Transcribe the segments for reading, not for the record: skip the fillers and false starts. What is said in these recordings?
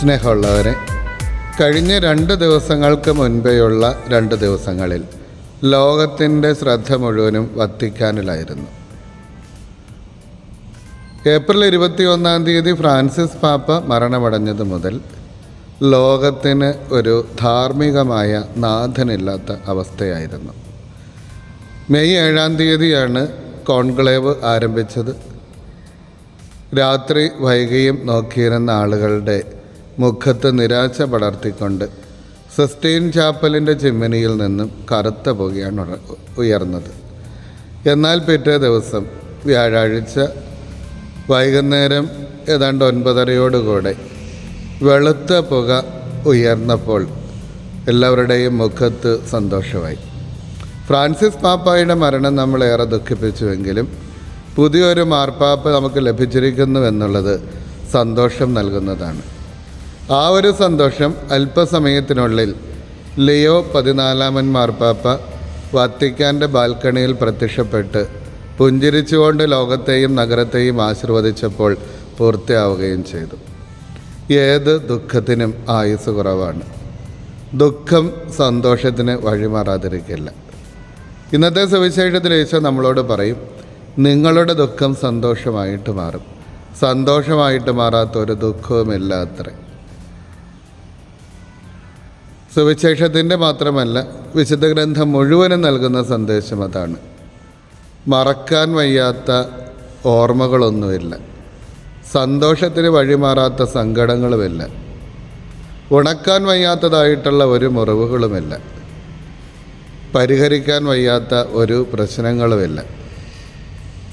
സ്നേഹമുള്ളവരെ, കഴിഞ്ഞ 2 ദിവസങ്ങൾക്ക് മുൻപേയുള്ള 2 ദിവസങ്ങളിൽ ലോകത്തിൻ്റെ ശ്രദ്ധ മുഴുവനും വത്തിക്കാനിലായിരുന്നു. ഏപ്രിൽ 21-ാം തീയതി ഫ്രാൻസിസ് പാപ്പ മരണമടഞ്ഞത് മുതൽ ലോകത്തിന് ഒരു ധാർമ്മികമായ നാഥനില്ലാത്ത അവസ്ഥയായിരുന്നു. മെയ് 7-ാം തീയതിയാണ് കോൺക്ലേവ് ആരംഭിച്ചത്. രാത്രി വൈകിയും നോക്കിയിരുന്ന ആളുകളുടെ മുഖത്ത് നിരാശ പടർത്തിക്കൊണ്ട് സിസ്റ്റൈൻ ചാപ്പലിൻ്റെ ചിമ്മിനിയിൽ നിന്നും കറുത്ത പുകയാണ് ഉയർന്നത്. എന്നാൽ പിറ്റേ ദിവസം വ്യാഴാഴ്ച വൈകുന്നേരം ഏതാണ്ട് 9:30 വെളുത്ത പുക ഉയർന്നപ്പോൾ എല്ലാവരുടെയും മുഖത്ത് സന്തോഷമായി. ഫ്രാൻസിസ് പാപ്പായുടെ മരണം നമ്മളേറെ ദുഃഖിപ്പിച്ചുവെങ്കിലും പുതിയൊരു മാർപ്പാപ്പ നമുക്ക് ലഭിച്ചിരിക്കുന്നു എന്നുള്ളത് സന്തോഷം നൽകുന്നതാണ്. ആ ഒരു സന്തോഷം അല്പസമയത്തിനുള്ളിൽ ലിയോ 14 മാർപ്പാപ്പ വത്തിക്കാൻ്റെ ബാൽക്കണിയിൽ പ്രത്യക്ഷപ്പെട്ട് പുഞ്ചിരിച്ചുകൊണ്ട് ലോകത്തെയും നഗരത്തെയും ആശീർവദിച്ചപ്പോൾ പൂർത്തിയാവുകയും ചെയ്തു. ഏത് ദുഃഖത്തിനും ആയുസ് കുറവാണ്. ദുഃഖം സന്തോഷത്തിന് വഴിമാറാതിരിക്കില്ല. ഇന്നത്തെ സുവിശേഷത്തിൽ ഈശോ നമ്മളോട് പറയും, നിങ്ങളുടെ ദുഃഖം സന്തോഷമായിട്ട് മാറും. സന്തോഷമായിട്ട് മാറാത്ത ഒരു ദുഃഖവുമില്ല അത്രേ. സുവിശേഷത്തിൻ്റെ മാത്രമല്ല, വിശുദ്ധ ഗ്രന്ഥം മുഴുവനും നൽകുന്ന സന്ദേശം അതാണ്. മറക്കാൻ വയ്യാത്ത ഓർമ്മകളൊന്നുമില്ല, സന്തോഷത്തിന് വഴിമാറാത്ത സങ്കടങ്ങളുമില്ല, ഉണക്കാൻ വയ്യാത്തതായിട്ടുള്ള ഒരു മുറിവുകളുമില്ല, പരിഹരിക്കാൻ വയ്യാത്ത ഒരു പ്രശ്നങ്ങളുമില്ല.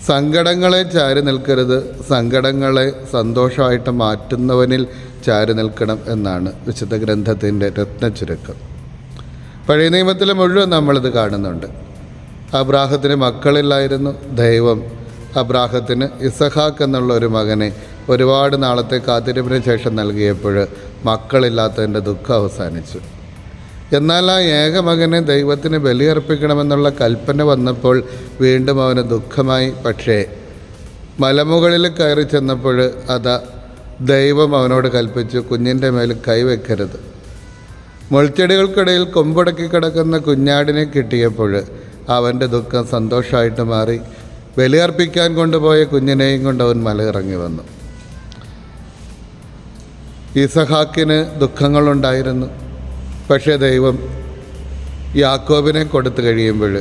സങ്കടങ്ങളെ ചാരി നിൽക്കരുത്, സങ്കടങ്ങളെ സന്തോഷമായിട്ട് മാറ്റുന്നവനിൽ ചാരി നിൽക്കണം എന്നാണ് വിശുദ്ധ ഗ്രന്ഥത്തിൻ്റെ രത്നച്ചുരുക്കം. പഴയ നിയമത്തിൽ മുഴുവൻ നമ്മളിത് കാണുന്നുണ്ട്. അബ്രാഹത്തിന് മക്കളില്ലായിരുന്നു. ദൈവം അബ്രാഹത്തിന് ഇസഹാക്ക് എന്നുള്ള ഒരു മകനെ ഒരുപാട് നാളത്തെ കാത്തിരിപ്പിന് ശേഷം നൽകിയപ്പോൾ മക്കളില്ലാത്തതിൻ്റെ ദുഃഖം അവസാനിച്ചു. എന്നാൽ ആ ഏകമകനെ ദൈവത്തിന് ബലിയർപ്പിക്കണമെന്നുള്ള കൽപ്പന വന്നപ്പോൾ വീണ്ടും അവന് ദുഃഖമായി. പക്ഷേ മലമുകളിൽ കയറി ചെന്നപ്പോൾ ദൈവം അവനോട് കൽപ്പിച്ചു, കുഞ്ഞിൻ്റെ മേൽ കൈവെക്കരുത്. മുൾച്ചെടികൾക്കിടയിൽ കൊമ്പടക്കി കിടക്കുന്ന കുഞ്ഞാടിനെ കിട്ടിയപ്പോൾ അവൻ്റെ ദുഃഖം സന്തോഷമായിട്ട് മാറി. ബലിയർപ്പിക്കാൻ കൊണ്ടുപോയ കുഞ്ഞിനെയും കൊണ്ട് അവൻ മലയിറങ്ങി വന്നു. ഇസഹാക്കിന് ദുഃഖങ്ങളുണ്ടായിരുന്നു. പക്ഷേ ദൈവം യാക്കോബിനെ കൊടുത്തു കഴിയുമ്പോൾ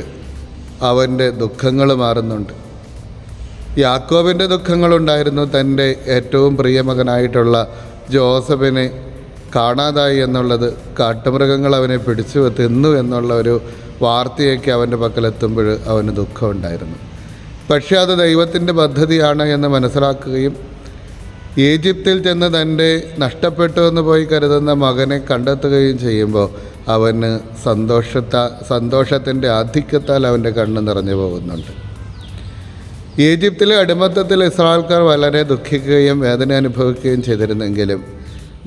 അവൻ്റെ ദുഃഖങ്ങൾ മാറുന്നുണ്ട്. യാക്കോബിൻ്റെ ദുഃഖങ്ങളുണ്ടായിരുന്നു. തൻ്റെ ഏറ്റവും പ്രിയമകനായിട്ടുള്ള ജോസഫിനെ കാണാതായി എന്നുള്ളത്, കാട്ടുമൃഗങ്ങൾ അവനെ പിടിച്ചു തിന്നു എന്നുള്ള ഒരു വാർത്തയൊക്കെ അവൻ്റെ പക്കലെത്തുമ്പോൾ അവന് ദുഃഖമുണ്ടായിരുന്നു. പക്ഷേ അത് ദൈവത്തിൻ്റെ പദ്ധതിയാണ് എന്ന് മനസ്സിലാക്കുകയും ഈജിപ്തിൽ ചെന്ന് തൻ്റെ നഷ്ടപ്പെട്ടു എന്ന് പോയി കരുതുന്ന മകനെ കണ്ടെത്തുകയും ചെയ്യുമ്പോൾ അവന് സന്തോഷത്തിൻ്റെ ആധിക്യത്താൽ അവൻ്റെ കണ്ണ് നിറഞ്ഞു പോകുന്നുണ്ട്. ഈജിപ്തിലെ അടിമത്തത്തിൽ ഇസ്രായേൽക്കാർ വളരെ ദുഃഖിക്കുകയും വേദന അനുഭവിക്കുകയും ചെയ്തിരുന്നെങ്കിലും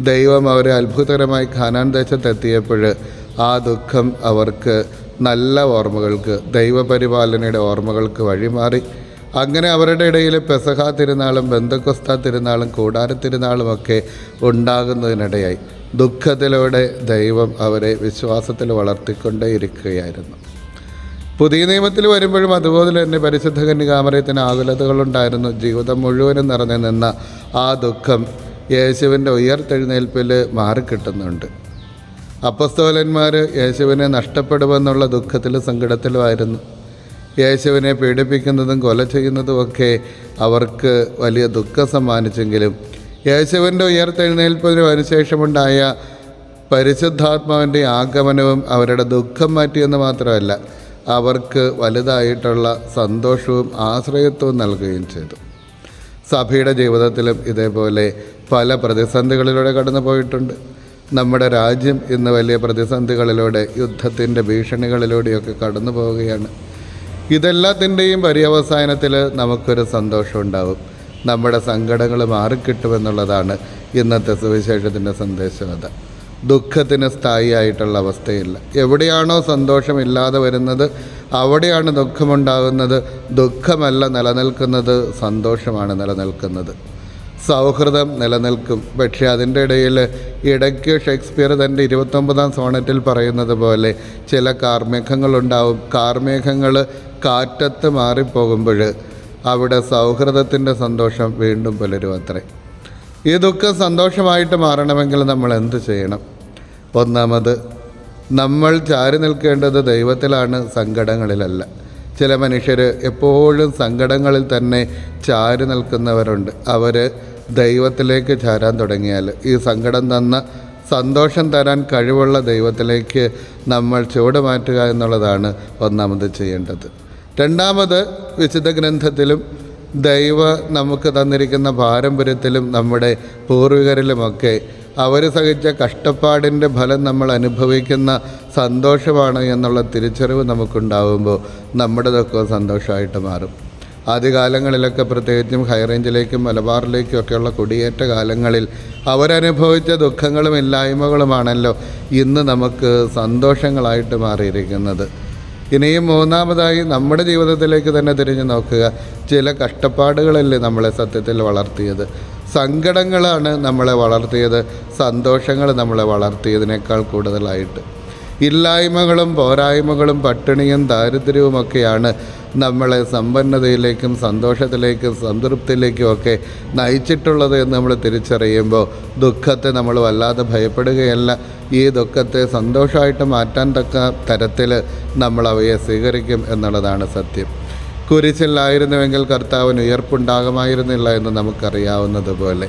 ദൈവം അവരെ അത്ഭുതകരമായി കാനാൻ ദേശത്തെത്തിയപ്പോൾ ആ ദുഃഖം അവർക്ക് നല്ല ഓർമ്മകൾക്ക്, ദൈവപരിപാലനയുടെ ഓർമ്മകൾക്ക് വഴിമാറി. അങ്ങനെ അവരുടെ ഇടയിൽ പെസഹ തിരുനാളും ബന്ധക്കൊസ്ത തിരുനാളും കൂടാര തിരുനാളുമൊക്കെ ഉണ്ടാകുന്നതിനിടയായി. ദുഃഖത്തിലൂടെ ദൈവം അവരെ വിശ്വാസത്തിൽ വളർത്തിക്കൊണ്ടേയിരിക്കുകയായിരുന്നു. പുതിയ നിയമത്തിൽ വരുമ്പോഴും അതുപോലെ തന്നെ പരിശുദ്ധ കന്യകാമറിയത്തിന് ആകുലതകളുണ്ടായിരുന്നു. ജീവിതം മുഴുവനും നിറഞ്ഞു നിന്ന ആ ദുഃഖം യേശുവിൻ്റെ ഉയർത്തെഴുന്നേൽപ്പിൽ മാറിക്കിട്ടുന്നുണ്ട്. അപ്പസ്തോലന്മാർ യേശുവിനെ നഷ്ടപ്പെടുമെന്നുള്ള ദുഃഖത്തിലും സങ്കടത്തിലുമായിരുന്നു. യേശുവിനെ പീഡിപ്പിക്കുന്നതും കൊല ചെയ്യുന്നതുമൊക്കെ അവർക്ക് വലിയ ദുഃഖം സമ്മാനിച്ചെങ്കിലും യേശുവിൻ്റെ ഉയർത്തെഴുന്നേൽപ്പിന് അതിനുശേഷമുണ്ടായ പരിശുദ്ധാത്മാവിൻ്റെ ആഗമനവും അവരുടെ ദുഃഖം മാറ്റിയെന്ന് മാത്രമല്ല, അവർക്ക് വലുതായിട്ടുള്ള സന്തോഷവും ആശ്രയത്വവും നൽകുകയും ചെയ്തു. സഭയുടെ ജീവിതത്തിലും ഇതേപോലെ പല പ്രതിസന്ധികളിലൂടെ കടന്നു പോയിട്ടുണ്ട്. നമ്മുടെ രാജ്യം ഇന്ന് വലിയ പ്രതിസന്ധികളിലൂടെ, യുദ്ധത്തിൻ്റെ ഭീഷണികളിലൂടെയൊക്കെ കടന്നു പോവുകയാണ്. ഇതെല്ലാത്തിൻ്റെയും പര്യവസാനത്തിൽ നമുക്കൊരു സന്തോഷമുണ്ടാവും. നമ്മുടെ സങ്കടങ്ങൾ മാറിക്കിട്ടുമെന്നുള്ളതാണ് ഇന്നത്തെ സുവിശേഷത്തിൻ്റെ സന്ദേശം. ദുഃഖത്തിന് സ്ഥായിയായിട്ടുള്ള അവസ്ഥയില്ല. എവിടെയാണോ സന്തോഷമില്ലാതെ വരുന്നത് അവിടെയാണ് ദുഃഖമുണ്ടാകുന്നത്. ദുഃഖമല്ല നിലനിൽക്കുന്നത്, സന്തോഷമാണ് നിലനിൽക്കുന്നത്. സൗഹൃദം നിലനിൽക്കും. പക്ഷേ അതിൻ്റെ ഇടയ്ക്ക് ഷേക്സ്പിയർ തൻ്റെ 29-ാം സോണറ്റിൽ പറയുന്നത് പോലെ ചില കാർമേഘങ്ങളുണ്ടാവും. കാർമേഘങ്ങൾ കാറ്റത്ത് മാറിപ്പോകുമ്പോൾ അവിടെ സൗഹൃദത്തിൻ്റെ സന്തോഷം വീണ്ടും പുലരും അത്രേ. ഈ ദുഃഖം സന്തോഷമായിട്ട് മാറണമെങ്കിൽ നമ്മൾ എന്ത് ചെയ്യണം? ഒന്നാമത്, നമ്മൾ ചാരി നിൽക്കേണ്ടത് ദൈവത്തിലാണ്, സങ്കടങ്ങളിലല്ല. ചില മനുഷ്യർ എപ്പോഴും സങ്കടങ്ങളിൽ തന്നെ ചാരി നിൽക്കുന്നവരുണ്ട്. അവർ ദൈവത്തിലേക്ക് ചാരാൻ തുടങ്ങിയാൽ ഈ സങ്കടം തന്ന സന്തോഷം തരാൻ കഴിവുള്ള ദൈവത്തിലേക്ക് നമ്മൾ ചുവടുമാറ്റുക എന്നുള്ളതാണ് ഒന്നാമത് ചെയ്യേണ്ടത്. രണ്ടാമത്, വിശുദ്ധ ഗ്രന്ഥത്തിലും നമുക്ക് തന്നിരിക്കുന്ന പാരമ്പര്യത്തിലും നമ്മുടെ പൂർവികരിലുമൊക്കെ അവർ സഹിച്ച കഷ്ടപ്പാടിൻ്റെ ഫലം നമ്മൾ അനുഭവിക്കുന്ന സന്തോഷമാണ് എന്നുള്ള തിരിച്ചറിവ് നമുക്കുണ്ടാകുമ്പോൾ നമ്മുടെ ദുഃഖം സന്തോഷമായിട്ട് മാറും. ആദ്യകാലങ്ങളിലൊക്കെ പ്രത്യേകിച്ചും ഹൈറേഞ്ചിലേക്കും മലബാറിലേക്കും ഒക്കെയുള്ള കുടിയേറ്റ കാലങ്ങളിൽ അവരനുഭവിച്ച ദുഃഖങ്ങളും ഇല്ലായ്മകളുമാണല്ലോ ഇന്ന് നമുക്ക് സന്തോഷങ്ങളായിട്ട് മാറിയിരിക്കുന്നത്. ഇനിയും മൂന്നാമതായി നമ്മുടെ ജീവിതത്തിലേക്ക് തന്നെ തിരിഞ്ഞു നോക്കുക. ചില കഷ്ടപ്പാടുകളല്ലേ നമ്മളെ സത്യത്തിൽ വളർത്തിയത്. സങ്കടങ്ങളാണ് നമ്മളെ വളർത്തിയത്, സന്തോഷങ്ങൾ നമ്മളെ വളർത്തിയതിനേക്കാൾ കൂടുതലായിട്ട്. ഇല്ലായ്മകളും പോരായ്മകളും പട്ടിണിയും ദാരിദ്ര്യവുമൊക്കെയാണ് നമ്മളെ സമ്പന്നതയിലേക്കും സന്തോഷത്തിലേക്കും സംതൃപ്തിയിലേക്കും ഒക്കെ നയിച്ചിട്ടുള്ളത് എന്ന് നമ്മൾ തിരിച്ചറിയുമ്പോൾ ദുഃഖത്തെ നമ്മൾ വല്ലാതെ ഭയപ്പെടുകയല്ല. ഈ ദുഃഖത്തെ സന്തോഷമായിട്ട് മാറ്റാൻ തക്ക തരത്തിൽ നമ്മൾ അവയെ സ്വീകരിക്കും എന്നുള്ളതാണ് സത്യം. കുരിശിലായിരുന്നുവെങ്കിൽ കർത്താവിന് ഉയർപ്പുണ്ടാകുമായിരുന്നില്ല എന്ന് നമുക്കറിയാവുന്നതുപോലെ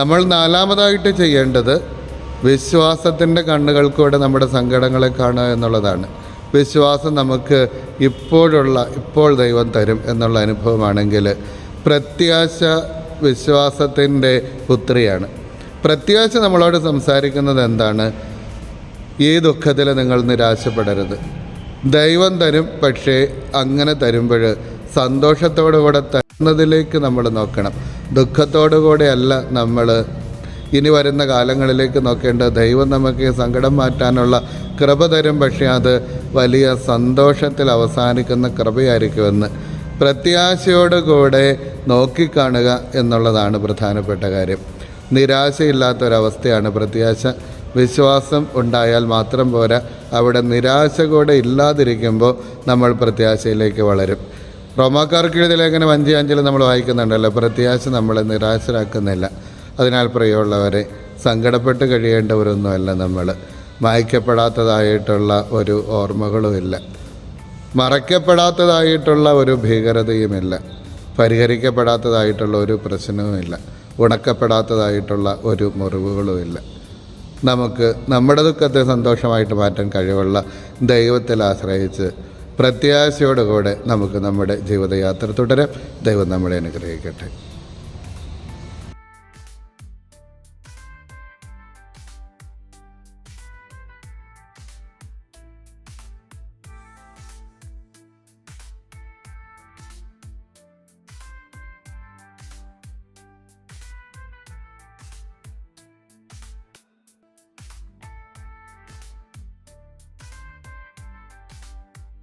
നമ്മൾ നാലാമതായിട്ട് ചെയ്യേണ്ടത് വിശ്വാസത്തിൻ്റെ കണ്ണുകൾക്കൂടെ നമ്മുടെ സങ്കടങ്ങളെ കാണുക എന്നുള്ളതാണ്. വിശ്വാസം നമുക്ക് ഇപ്പോൾ ദൈവം തരും എന്നുള്ള അനുഭവമാണെങ്കിൽ പ്രത്യാശ വിശ്വാസത്തിൻ്റെ പുത്രിയാണ്. പ്രത്യാശ നമ്മളോട് സംസാരിക്കുന്നത് എന്താണ്? ഈ ദുഃഖത്തിൽ നിങ്ങൾ നിരാശപ്പെടരുത്, ദൈവം തരും. പക്ഷേ അങ്ങനെ തരുമ്പോൾ സന്തോഷത്തോടുകൂടെ തരുന്നതിലേക്ക് നമ്മൾ നോക്കണം. ദുഃഖത്തോടുകൂടെ അല്ല നമ്മൾ ഇനി വരുന്ന കാലങ്ങളിലേക്ക് നോക്കേണ്ടത്. ദൈവം നമുക്ക് സങ്കടം മാറ്റാനുള്ള കൃപ തരും, പക്ഷേ അത് വലിയ സന്തോഷത്തിൽ അവസാനിക്കുന്ന കൃപയായിരിക്കുമെന്ന് പ്രത്യാശയോടുകൂടെ നോക്കിക്കാണുക എന്നുള്ളതാണ് പ്രധാനപ്പെട്ട കാര്യം. നിരാശയില്ലാത്തൊരവസ്ഥയാണ് പ്രത്യാശ. വിശ്വാസം ഉണ്ടായാൽ മാത്രം പോരാ, അവിടെ നിരാശ കൂടെ ഇല്ലാതിരിക്കുമ്പോൾ നമ്മൾ പ്രത്യാശയിലേക്ക് വളരും. റോമാക്കാർക്ക് എഴുതിയ ലേഖനം 5:5 നമ്മൾ വായിക്കുന്നുണ്ടല്ലോ, പ്രത്യാശ നമ്മളെ നിരാശരാക്കുന്നില്ല. അതിനാൽ പ്രിയമുള്ളവരെ, സങ്കടപ്പെട്ട് കഴിയേണ്ടവരൊന്നുമല്ല നമ്മൾ. മായ്ക്കപ്പെടാത്തതായിട്ടുള്ള ഒരു ഓർമ്മകളുമില്ല, മറയ്ക്കപ്പെടാത്തതായിട്ടുള്ള ഒരു ഭീകരതയുമില്ല, പരിഹരിക്കപ്പെടാത്തതായിട്ടുള്ള ഒരു പ്രശ്നവുമില്ല, ഉണക്കപ്പെടാത്തതായിട്ടുള്ള ഒരു മുറിവുകളുമില്ല. നമുക്ക് നമ്മുടെ ദുഃഖത്തെ സന്തോഷമായിട്ട് മാറ്റാൻ കഴിവുള്ള ദൈവത്തിൽ ആശ്രയിച്ച് പ്രത്യാശയോടുകൂടെ നമുക്ക് നമ്മുടെ ജീവിതയാത്ര തുടരാം. ദൈവം നമ്മളെ അനുഗ്രഹിക്കട്ടെ.